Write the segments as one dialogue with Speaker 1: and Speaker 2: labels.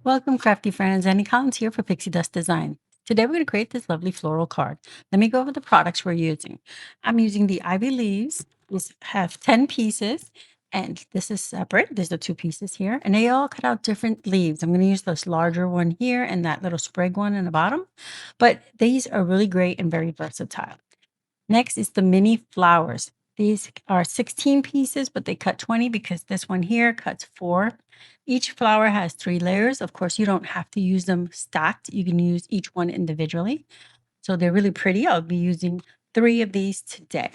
Speaker 1: Welcome, Crafty Friends. Annie Collins here for Pixie Dust Design. Today we're going to create this lovely floral card. Let me go over the products we're using. I'm using the ivy leaves. These have 10 pieces, and this is separate. There's the two pieces here, and they all cut out different leaves. I'm going to use this larger one here and that little sprig one in the bottom, but these are really great and very versatile. Next is the mini flowers. These are 16 pieces, but they cut 20 because this one here cuts 4. Each flower has 3 layers. Of course, you don't have to use them stacked. You can use each one individually. So they're really pretty. I'll be using 3 of these today.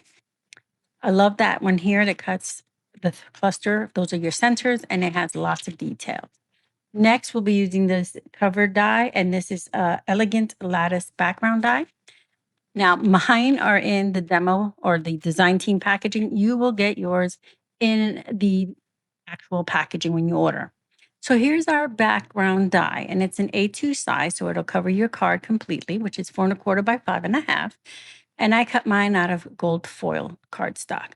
Speaker 1: I love that one here that cuts the cluster. Those are your centers, and it has lots of details. Next, we'll be using this cover die, and this is Elegant Lattice Background die. Now, mine are in the demo or the design team packaging. You will get yours in the actual packaging when you order. So here's our background die, and it's an A2 size, so it'll cover your card completely, which is 4¼ by 5½. And I cut mine out of gold foil cardstock.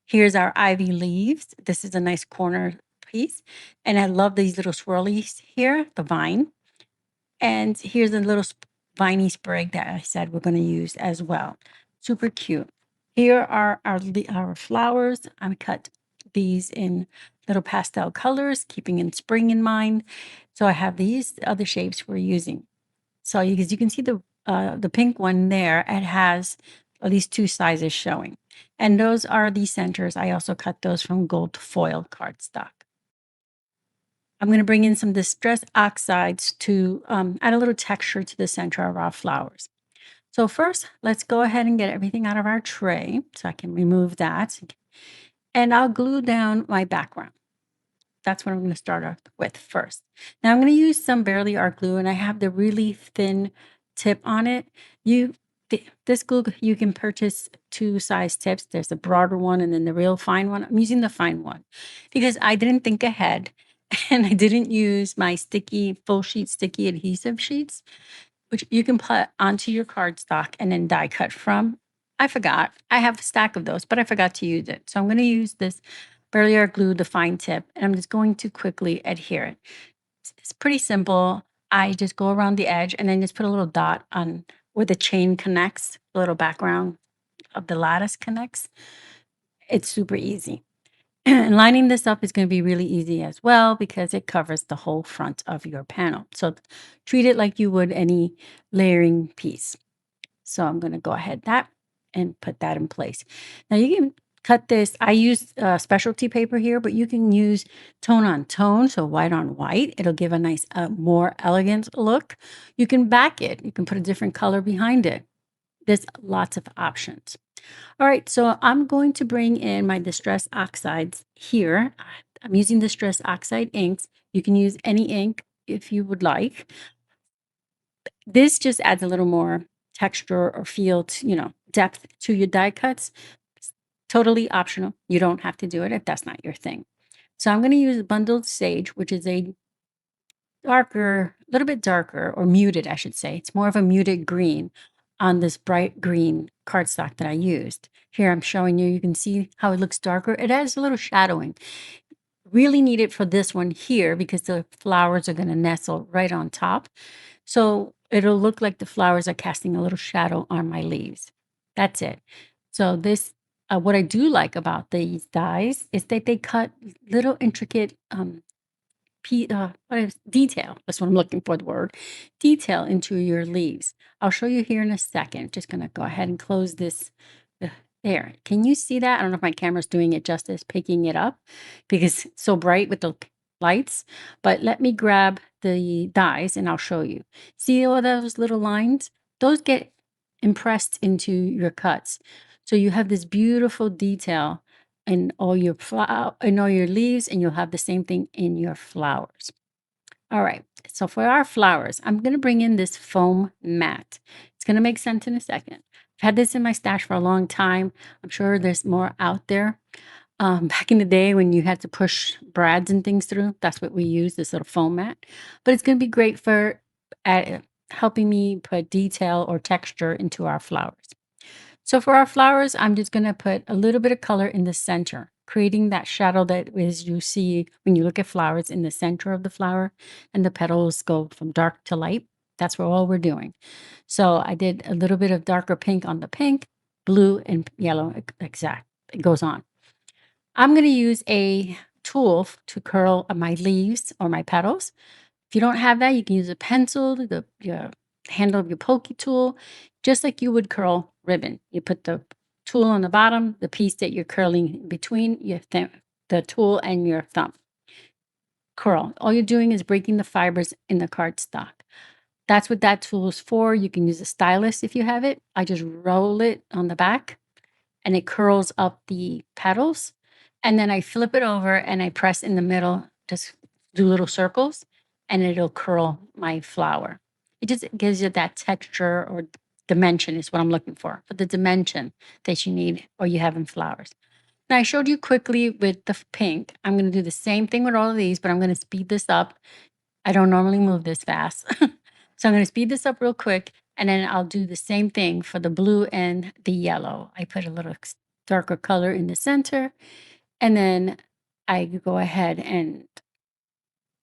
Speaker 1: Here's our ivy leaves. This is a nice corner piece, and I love these little swirlies here, the vine. And here's a little viney sprig that I said we're going to use as well. Super cute. Here are our flowers. I cut these in little pastel colors, keeping in spring in mind. So I have these other shapes we're using. So you can see the pink one there. It has at least 2 sizes showing. And those are the centers. I also cut those from gold foil cardstock. I'm going to bring in some distress oxides to add a little texture to the center of our flowers. So first, let's go ahead and get everything out of our tray so I can remove that. And I'll glue down my background. That's what I'm going to start off with first. Now I'm going to use some Barely Art glue, and I have the really thin tip on it. This glue, you can purchase 2 size tips. There's the broader one and then the real fine one. I'm using the fine one because I didn't think ahead and I didn't use my full sheet sticky adhesive sheets, which you can put onto your cardstock and then die cut from. I forgot. I have a stack of those, but I forgot to use it. So I'm going to use this Barely Art glue, the fine tip, and I'm just going to quickly adhere it. It's pretty simple. I just go around the edge and then just put a little dot on where the chain connects, the little background of the lattice connects. It's super easy. And lining this up is going to be really easy as well because it covers the whole front of your panel. So treat it like you would any layering piece. So I'm going to go ahead and put that in place. Now you can cut this. I use specialty paper here, but you can use tone on tone, so white on white. It'll give a nice, more elegant look. You can back it. You can put a different color behind it. There's lots of options. All right, so I'm going to bring in my Distress Oxides here. I'm using Distress Oxide inks. You can use any ink if you would like. This just adds a little more texture or feel to, depth to your die cuts. It's totally optional. You don't have to do it if that's not your thing. So I'm going to use Bundled Sage, which is a little bit darker, or muted, I should say. It's more of a muted green on this bright green cardstock that I used. Here I'm showing you, you can see how it looks darker. It adds a little shadowing. Really need it for this one here because the flowers are going to nestle right on top. So it'll look like the flowers are casting a little shadow on my leaves. That's it. So this, what I do like about these dies is that they cut little intricate detail. That's what I'm looking for, the word detail into your leaves. I'll show you here in a second. Just going to go ahead and close this. There. Can you see that? I don't know if my camera's doing it justice, picking it up because it's so bright with the lights. But let me grab the dies and I'll show you. See all those little lines? Those get impressed into your cuts. So you have this beautiful detail in all your leaves, and you'll have the same thing in your flowers. All right, so for our flowers, I'm going to bring in this foam mat. It's going to make sense in a second. I've had this in my stash for a long time. I'm sure there's more out there. Back in the day when you had to push brads and things through, that's what we use, this little foam mat. But it's going to be great for helping me put detail or texture into our flowers. So for our flowers, I'm just going to put a little bit of color in the center. creating that shadow that is you see when you look at flowers in the center of the flower and the petals go from dark to light. That's what all we're doing. So I did a little bit of darker pink on the pink, blue and yellow. Exact. It goes on. I'm going to use a tool to curl my leaves or my petals. If you don't have that, you can use a pencil, the your handle of your pokey tool, just like you would curl ribbon. You put the tool on the bottom, the piece that you're curling between the tool and your thumb. Curl. All you're doing is breaking the fibers in the cardstock. That's what that tool is for. You can use a stylus if you have it. I just roll it on the back and it curls up the petals. And then I flip it over and I press in the middle, just do little circles, and it'll curl my flower. It just gives you that texture or dimension is what I'm looking for the dimension that you need or you have in flowers. Now I showed you quickly with the pink. I'm going to do the same thing with all of these, but I'm going to speed this up. I don't normally move this fast. So I'm going to speed this up real quick and then I'll do the same thing for the blue and the yellow. I put a little darker color in the center and then I go ahead and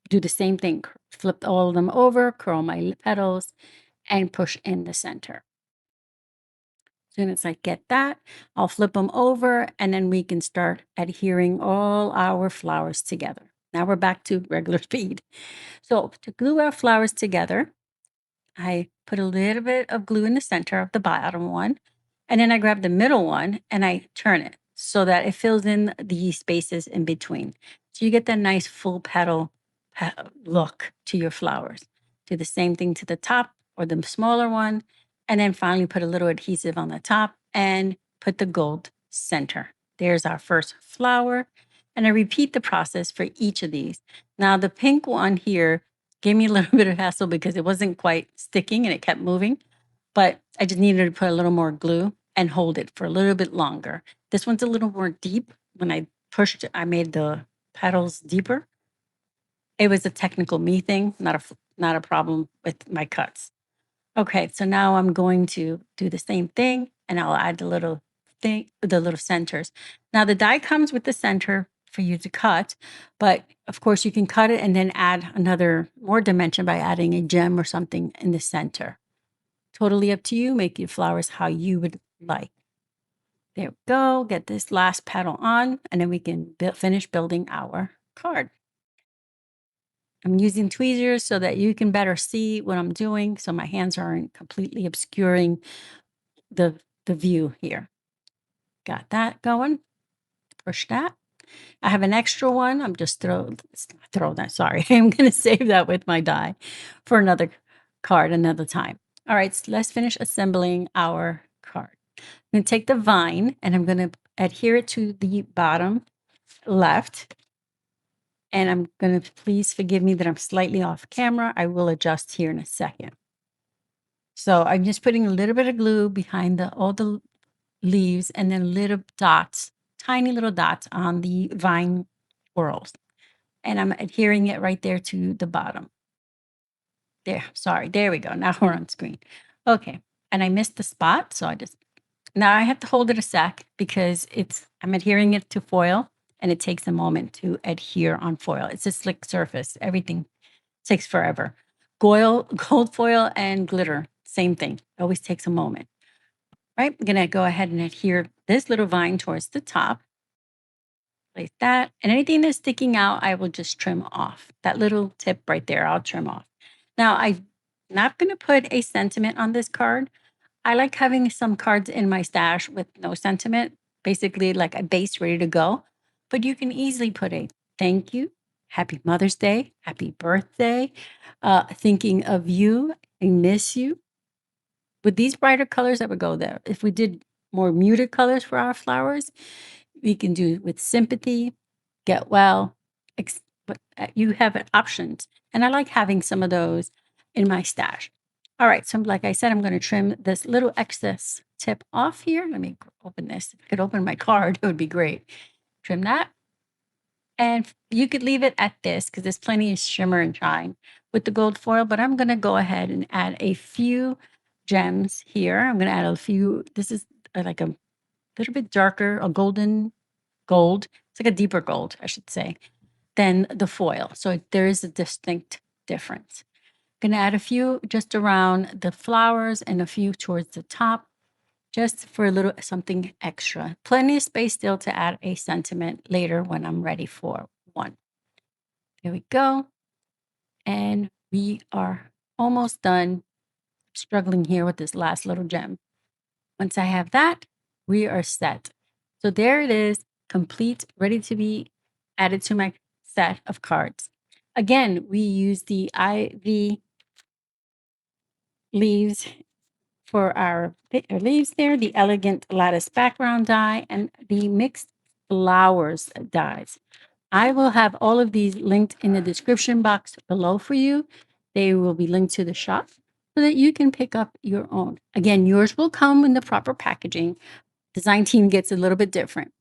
Speaker 1: do the same thing. Flip all of them over, curl my petals and push in the center. As soon as I get that, I'll flip them over and then we can start adhering all our flowers together. Now we're back to regular speed. So to glue our flowers together, I put a little bit of glue in the center of the bottom one, and then I grab the middle one and I turn it so that it fills in the spaces in between. So you get that nice full petal look to your flowers. Do the same thing to the top or the smaller one, and then finally put a little adhesive on the top and put the gold center. There's our first flower. And I repeat the process for each of these. Now the pink one here gave me a little bit of hassle because it wasn't quite sticking and it kept moving, but I just needed to put a little more glue and hold it for a little bit longer. This one's a little more deep. When I pushed it, I made the petals deeper. It was a technical me thing, not a problem with my cuts. Okay, so now I'm going to do the same thing and I'll add the little centers. Now the die comes with the center for you to cut, but of course you can cut it and then add another more dimension by adding a gem or something in the center. Totally up to you. Make your flowers how you would like. There we go. Get this last petal on and then we can finish building our card. I'm using tweezers so that you can better see what I'm doing so my hands aren't completely obscuring the view here. Got that going. Push that. I have an extra one. I'm just throw that. Sorry. I'm going to save that with my die for another card another time. All right, so let's finish assembling our card. I'm going to take the vine and I'm going to adhere it to the bottom left. And I'm going to, please forgive me that I'm slightly off camera. I will adjust here in a second. So I'm just putting a little bit of glue behind all the leaves and then little dots, tiny little dots on the vine whorls. And I'm adhering it right there to the bottom. There, sorry, there we go. Now we're on screen. Okay, and I missed the spot, so now I have to hold it a sec because I'm adhering it to foil and it takes a moment to adhere on foil. It's a slick surface. Everything takes forever. Gold foil and glitter, same thing. It always takes a moment. Right, I'm gonna go ahead and adhere this little vine towards the top. Like that. And anything that's sticking out, I will just trim off. That little tip right there, I'll trim off. Now, I'm not going to put a sentiment on this card. I like having some cards in my stash with no sentiment, basically like a base ready to go. But you can easily put a thank you, happy Mother's Day, happy birthday, thinking of you, I miss you. With these brighter colors, that would go there. If we did more muted colors for our flowers, we can do with sympathy, get well, but you have options. And I like having some of those in my stash. All right, so like I said, I'm going to trim this little excess tip off here. Let me open this. If I could open my card, it would be great. Trim that. And you could leave it at this because there's plenty of shimmer and shine with the gold foil, but I'm going to go ahead and add a few gems here. I'm going to add a few, this is like a little bit darker, a golden gold It's like a deeper gold, I should say, than the foil. So there is a distinct difference. Gonna add a few just around the flowers and a few towards the top, just for a little something extra. Plenty of space still to add a sentiment later when I'm ready for one. There we go. And we are almost done. Struggling here with this last little gem. Once I have that, we are set. So there it is, complete, ready to be added to my set of cards. Again, we use the ivy leaves for our leaves there, the Elegant Lattice Background die, and the Mixed Flowers dies. I will have all of these linked in the description box below for you. They will be linked to the shop so that you can pick up your own. Again, yours will come in the proper packaging. Design team gets a little bit different.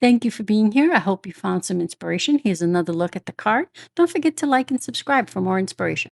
Speaker 1: Thank you for being here. I hope you found some inspiration. Here's another look at the card. Don't forget to like and subscribe for more inspiration.